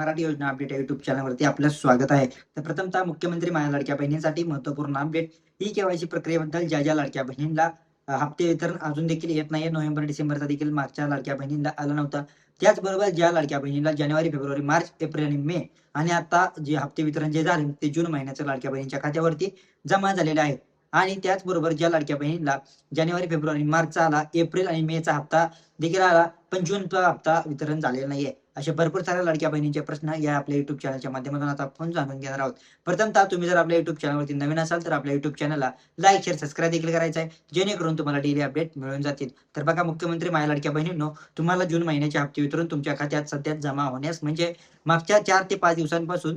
मराठी योजना अपडेट या युट्यूब चॅनलवरती आपलं स्वागत आहे. तर प्रथमतः मुख्यमंत्री माझ्या लाडक्या बहिणींसाठी महत्त्वपूर्ण अपडेट. ई-केवायसी प्रक्रियेबद्दल ज्या लाडक्या बहिणींना हप्ते वितरण अजून देखील येत नाहीये. नोव्हेंबर, डिसेंबरचा देखील मागच्या लाडक्या बहिणींना आलं नव्हतं. त्याचबरोबर ज्या लाडक्या बहिणींना जानेवारी, फेब्रुवारी, मार्च, एप्रिल आणि मे आणि आता जे हप्ते वितरण जे झाले ते जून महिन्याच्या लाडक्या बहिणींच्या खात्यावरती जमा झालेले आहे. आणि त्याचबरोबर ज्या लाडक्या बहिणींना जानेवारी, फेब्रुवारी, मार्चचा आला, एप्रिल आणि मेचा हप्ता देखील आला, पण जूनचा हप्ता वितरण झालेला नाहीये. असे भरपूर साऱ्या लाडक्या बहिणींचे प्रश्न या आपल्या YouTube चॅनलच्या माध्यमातून आता आपण जाणून घेणार आहोत. प्रथमतः तुम्ही जर आपल्या YouTube चॅनलवरती नवीन असाल तर आपल्या YouTube चॅनलला लाईक, शेअर, सबस्क्राईब देखील करायचं आहे, जेणेकरून तुम्हाला डेली अपडेट मिळून जातील. तर बघा मुख्यमंत्री माझ्या लाडक्या बहिणींनो, तुम्हाला जून महिन्याचे हप्ते वितरण तुमच्या खात्यात सध्या जमा होण्यास म्हणजे मागच्या 4 ते 5 दिवसांपासून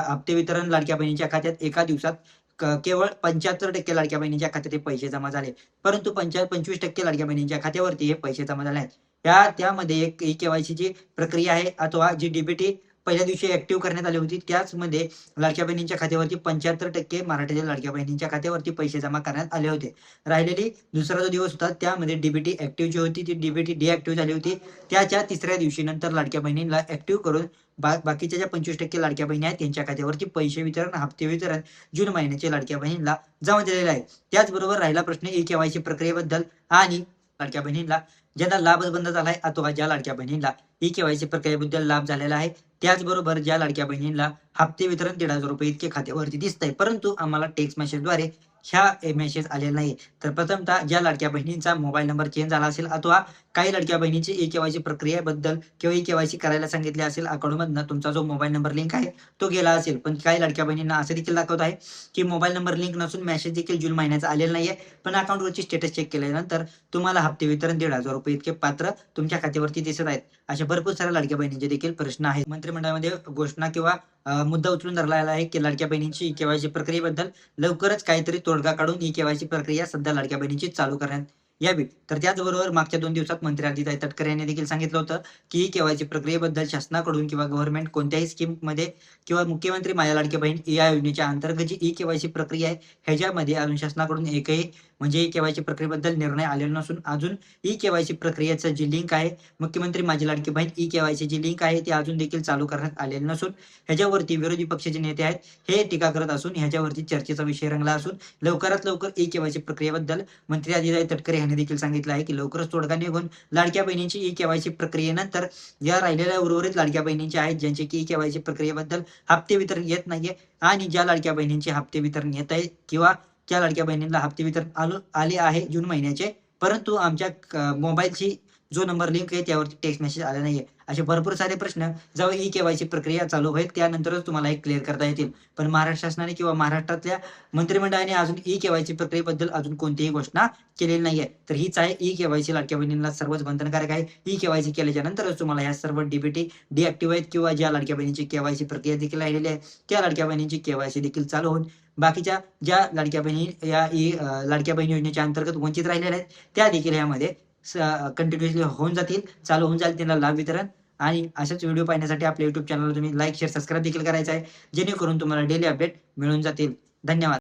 हप्ते वितरण लाडक्या बहिणीच्या खात्यात एका दिवसात केवळ 75% लाडक्या बहिणींच्या खात्यात हे पैसे जमा झाले. परंतु 25% लाडक्या बहिणींच्या खात्यावरती हे पैसे जमा झाले आहेत. त्यामध्ये एक ई-केवायसीची प्रक्रिया आहे अथवा जी डी पहिल्या दिवशी ॲक्टिव्ह करण्यात आली होती, त्याचमध्ये लाडक्या बहिणींच्या खात्यावरती 75% मराठीच्या लाडक्या बहिणींच्या खात्यावरती पैसे जमा करण्यात आले होते. राहिलेली दुसरा जो दिवस होता त्यामध्ये डी ॲक्टिव्ह जी होती ती डिॲक्टिव्ह झाली होती. त्याच्या तिसऱ्या दिवशी नंतर लाडक्या बहिणींना ॲक्टिव्ह करून बाकीच्या ज्या 25% लाडक्या बहिणी आहेत त्यांच्या खात्यावरती पैसे वितरण, हप्ते वितरण जून महिन्याच्या लाडक्या बहिणींना जमा दिलेले आहे. त्याचबरोबर राहिला प्रश्न ई-केवायसी प्रक्रियेबद्दल आणि लाडक्या बहिणींना ज्यांना लाभ बंद झालाय अथवा ज्या लाडक्या बहिणींना ई-केवायसी प्रक्रियेबद्दल लाभ झालेला आहे. त्याचबरोबर ज्या लाडक्या बहिणींना हप्ते वितरण ₹1,500 इतके खात्यावरती दिसतंय, परंतु आम्हाला टेक्स्ट मेसेजद्वारे मेसेज आलेला नाही. तर प्रथमतः ज्या लाडक्या बहिणींचा मोबाईल नंबर चेंज झाला असेल अथवा काही लाडक्या बहिणीची ई-केवायसी प्रक्रियेबद्दल किंवा ई-केवायसी करायला सांगितले असेल अकाउंटमधनं तुमचा जो मोबाईल नंबर लिंक आहे तो गेला असेल. पण काही लाडक्या बहिणींना असं देखील दाखवत आहे, की मोबाईल नंबर लिंक नसून मेसेज देखील जून महिन्याचा आलेला नाहीये. पण अकाउंटवरची स्टेटस चेक केल्यानंतर तुम्हाला हप्ते वितरण ₹1,500 इतके पात्र तुमच्या खात्यावरती दिसत आहेत. अशा भरपूर साऱ्या लाडक्या बहिणींचे देखील प्रश्न आहेत. मंत्रिमंडळामध्ये घोषणा किंवा मुद्दा उचलून धरलेला आहे, की लाडक्या बहिणींची ई-केवायसी प्रक्रियेबद्दल लवकरच काहीतरी तोडगा काढून ई-केवायसी प्रक्रिया सध्या लाडक्या बहिणींची चालू करण्यात यावी. तर त्याचबरोबर मागच्या 2 दिवसात मंत्री आदित्य तटकरे यांनी देखील सांगितलं होतं, की ई-केवायसी प्रक्रियेबद्दल शासनाकडून किंवा गव्हर्नमेंट कोणत्याही स्कीममध्ये किंवा मुख्यमंत्री माझ्या लाडकी बहीण या योजनेच्या अंतर्गत जी ई-केवायसी प्रक्रिया आहे, ह्याच्यामध्ये अजून शासनाकडून एकही म्हणजे ई-केवायसी प्रक्रियेबद्दल निर्णय आलेला नसून अजून ई-केवायसी प्रक्रियेचं जी लिंक आहे, मुख्यमंत्री माझी लाडकी बहीण ई-केवायसी जी लिंक आहे, ती अजून देखील चालू करण्यात आलेली नसून ह्याच्यावरती विरोधी पक्षाचे नेते आहेत, हे टीका करत असून ह्याच्यावरती चर्चेचा विषय रंगला असून लवकरात लवकर ई-केवायसी प्रक्रियेबद्दल मंत्री आदित्य तटकरे यांनी देखील सांगितलं आहे, की लवकरच तोडगा निघून लाडक्या बहिणींची ई-केवायसी प्रक्रियेनंतर ज्या राहिलेल्या उर्वरित लाडक्या बहिणींच्या आहेत, ज्यांचे की ई-केवायसी प्रक्रियेबद्दल हप्ते वितरण येत नाहीये आणि ज्या लाडक्या बहिणींचे हप्ते वितरण येत आहे किंवा ज्या लाडक्या बहिणींना हप्ते वितरण आले आहे जून महिन्याचे, परंतु आमच्या मोबाईलची जो नंबर लिंक आहे त्यावरती टेक्स्ट मेसेज आला नाहीये. असे भरपूर सारे प्रश्न जेव्हा ई-केवायसी प्रक्रिया चालू होईल त्यानंतरच तुम्हाला हे क्लिअर करता येतील. पण महाराष्ट्र शासनाने किंवा महाराष्ट्रातल्या मंत्रिमंडळाने अजून ई-केवायसी प्रक्रियेबद्दल अजून कोणतीही घोषणा केलेली नाहीये. तर हीच आहे ई-केवायसी लाडक्या बहिणींना सर्वच बंधनकारक आहे. ई-केवायसी केल्याच्या नंतरच तुम्हाला ह्या सर्व डिॲक्टिव्ह आहेत किंवा ज्या लाडक्या बहिणीची केवायसी प्रक्रिया देखील राहिलेली आहे, त्या लाडक्या बहिणींची केवायसी देखील चालू होऊन बाकीच्या ज्या लाडक्या बहिणी या लाडक्या बहीण योजनेच्या अंतर्गत वंचित राहिलेल्या आहेत, त्या देखील यामध्ये कंटिन्युअसली होऊन जातील, चालू होऊन जाईल त्यांना लाभ वितरण. आणि अशाच व्हिडिओ पाहण्यासाठी आपल्या YouTube चॅनलला तुम्ही लाईक, शेअर, सबस्क्राईब देखील करायचं आहे, जेणेकरून तुम्हाला डेली अपडेट मिळून जातील. धन्यवाद.